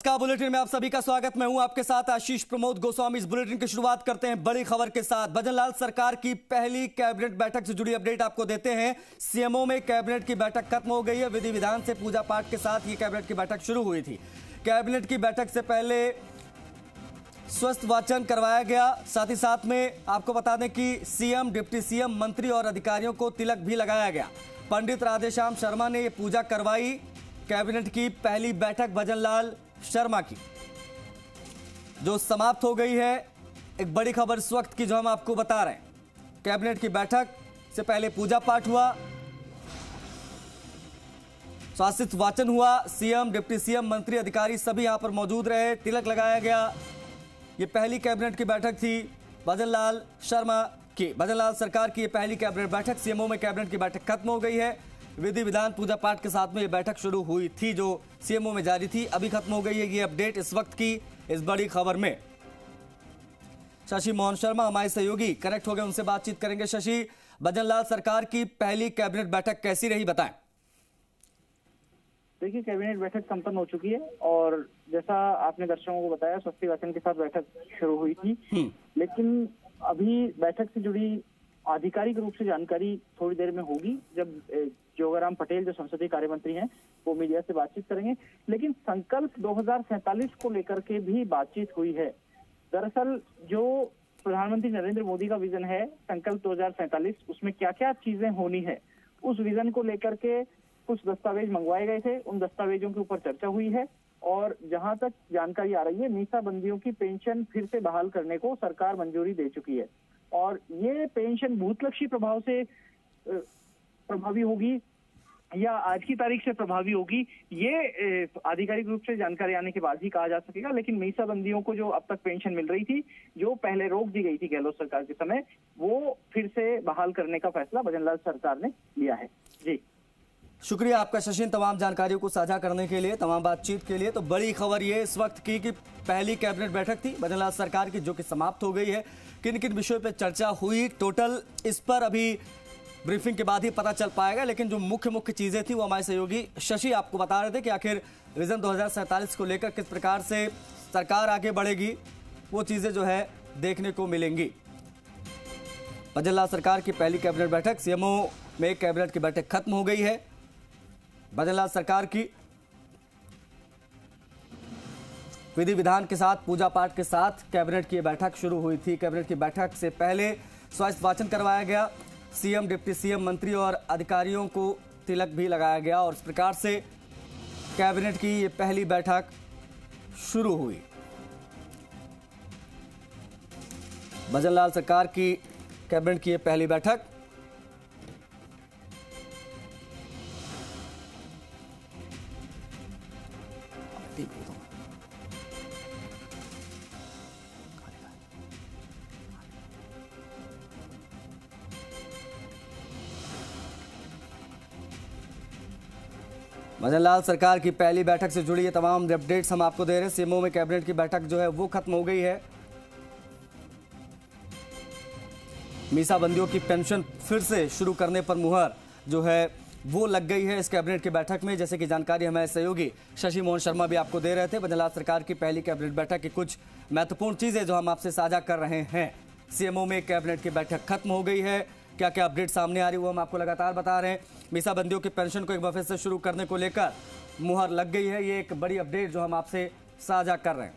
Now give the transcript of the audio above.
का बुलेटिन में आप सभी का स्वागत। मैं हूं आपके साथ आशीष प्रमोद गोस्वामी। इस बुलेटिन की शुरुआत करते हैं बड़ी खबर के साथ। भजनलाल सरकार की पहली कैबिनेट बैठक से जुड़ी अपडेट आपको देते हैं। सीएमओ में कैबिनेट की बैठक खत्म हो गई है। विधि विधान से पूजा पाठ के साथ ये कैबिनेट की बैठक शुरू हुई थी। कैबिनेट की बैठक से पहले स्वस्थ वाचन करवाया गया। साथ ही साथ में आपको बता दें कि सीएम, डिप्टी सीएम, मंत्री और अधिकारियों को तिलक भी लगाया गया। पंडित राधेश्याम शर्मा ने ये पूजा करवाई। कैबिनेट की पहली बैठक भजनलाल शर्मा की जो समाप्त हो गई है। एक बड़ी खबर इस वक्त की जो हम आपको बता रहे हैं। कैबिनेट की बैठक से पहले पूजा पाठ हुआ, स्वास्थ्य वाचन हुआ। सीएम, डिप्टी सीएम, मंत्री, अधिकारी सभी यहां पर मौजूद रहे। तिलक लगाया गया। यह पहली कैबिनेट की बैठक थी भजनलाल शर्मा की। भजनलाल सरकार की यह पहली कैबिनेट बैठक। सीएमओ में कैबिनेट की बैठक खत्म हो गई है। विधि विधान पूजा पाठ के साथ में यह बैठक शुरू हुई थी जो सीएमओ में जारी थी, अभी खत्म हो गई है। ये अपडेट इस वक्त की इस बड़ी खबर में। शशि मोहन शर्मा हमारे सहयोगी कनेक्ट हो गए, उनसे बातचीत करेंगे। शशि, भजनलाल सरकार की पहली कैबिनेट बैठक कैसी रही, बताएं। देखिए, कैबिनेट बैठक संपन्न हो चुकी है और जैसा आपने दर्शकों को बताया, स्वस्ति वाचन के साथ बैठक शुरू हुई थी। लेकिन अभी बैठक से जुड़ी आधिकारिक रूप से जानकारी थोड़ी देर में होगी, जब जोगाराम पटेल जो संसदीय कार्य मंत्री हैं वो मीडिया से बातचीत करेंगे। लेकिन संकल्प 2047 को लेकर के भी बातचीत हुई है। दरअसल जो प्रधानमंत्री नरेंद्र मोदी का विजन है संकल्प 2047, उसमें क्या क्या चीजें होनी है, उस विजन को लेकर के कुछ दस्तावेज मंगवाए गए थे। उन दस्तावेजों के ऊपर चर्चा हुई है और जहां तक जानकारी आ रही है, मीसा बंदियों की पेंशन फिर से बहाल करने को सरकार मंजूरी दे चुकी है और ये पेंशन भूतलक्षी प्रभाव से प्रभावी होगी या आज की तारीख से प्रभावी होगी, ये आधिकारिक रूप से जानकारी आने के बाद ही कहा जा सकेगा। लेकिन मीसा बंदियों को जो अब तक पेंशन मिल रही थी, जो पहले रोक दी गई थी गहलोत सरकार के समय, वो फिर से बहाल करने का फैसला भजनलाल सरकार ने लिया है। जी, शुक्रिया आपका शशि, तमाम जानकारियों को साझा करने के लिए, तमाम बातचीत के लिए। तो बड़ी खबर ये इस वक्त की कि पहली कैबिनेट बैठक थी भजनलाल सरकार की जो कि समाप्त हो गई है। किन किन विषयों पर चर्चा हुई टोटल, इस पर अभी ब्रीफिंग के बाद ही पता चल पाएगा। लेकिन जो मुख्य चीजें थी वो हमारे सहयोगी शशि आपको बता रहे थे कि आखिर विजन 2047 को लेकर किस प्रकार से सरकार आगे बढ़ेगी, वो चीजें जो है देखने को मिलेंगी। भजनलाल सरकार की पहली कैबिनेट बैठक, सीएमओ में कैबिनेट की बैठक खत्म हो गई है। भजनलाल सरकार की विधि विधान के साथ, पूजा पाठ के साथ कैबिनेट की बैठक शुरू हुई थी। कैबिनेट की बैठक से पहले स्वास्थ्य वाचन करवाया गया। सीएम, डिप्टी सीएम, मंत्री और अधिकारियों को तिलक भी लगाया गया और इस प्रकार से कैबिनेट की ये पहली बैठक शुरू हुई। भजनलाल सरकार की कैबिनेट की ये पहली बैठक। भजनलाल सरकार की पहली बैठक से जुड़ी ये तमाम अपडेट्स हम आपको दे रहे हैं। सीएमओ में कैबिनेट की बैठक जो है वो खत्म हो गई है। मीसा बंदियों की पेंशन फिर से शुरू करने पर मुहर जो है वो लग गई है इस कैबिनेट की बैठक में, जैसे कि जानकारी हमारे सहयोगी शशि मोहन शर्मा भी आपको दे रहे थे। भजनलाल सरकार की पहली कैबिनेट बैठक की कुछ महत्वपूर्ण चीजें जो हम आपसे साझा कर रहे हैं। सीएमओ में कैबिनेट की बैठक खत्म हो गई है। क्या क्या अपडेट सामने आ रही है वो हम आपको लगातार बता रहे हैं। मीसा बंदियों की पेंशन को एक बार फिर से शुरू करने को लेकर मुहर लग गई है। ये एक बड़ी अपडेट जो हम आपसे साझा कर रहे हैं।